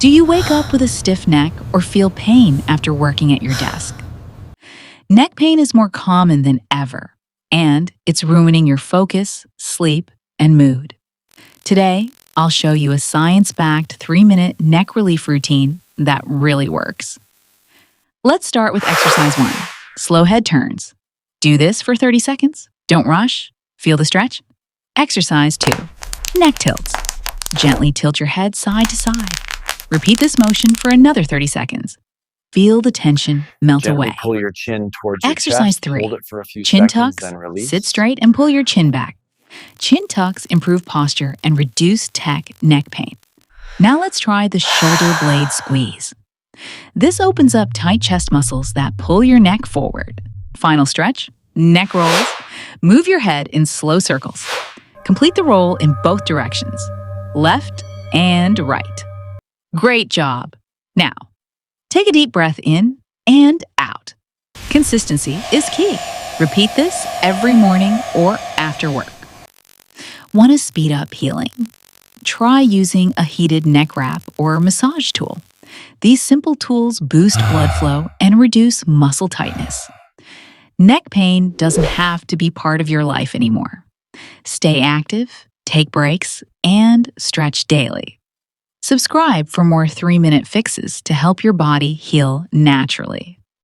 Do you wake up with a stiff neck or feel pain after working at your desk? Neck pain is more common than ever, and it's ruining your focus, sleep, and mood. Today, I'll show you a science-backed 3-minute neck relief routine that really works. Let's start with exercise 1, slow head turns. Do this for 30 seconds. Don't rush. Feel the stretch. Exercise 2, neck tilts. Gently tilt your head side to side. Repeat this motion for another 30 seconds. Feel the tension melt Gently away. pull your chin towards your Exercise chest, 3, hold it for a few chin seconds, tucks. then release. Sit straight and pull your chin back. Chin tucks improve posture and reduce neck pain. Now let's try the shoulder blade squeeze. This opens up tight chest muscles that pull your neck forward. Final stretch, neck rolls. Move your head in slow circles. Complete the roll in both directions, left and right. Great job. Now, take a deep breath in and out. Consistency is key. Repeat this every morning or after work. Want to speed up healing? Try using a heated neck wrap or massage tool. These simple tools boost blood flow and reduce muscle tightness. Neck pain doesn't have to be part of your life anymore. Stay active, take breaks, and stretch daily. Subscribe for more 3-minute fixes to help your body heal naturally.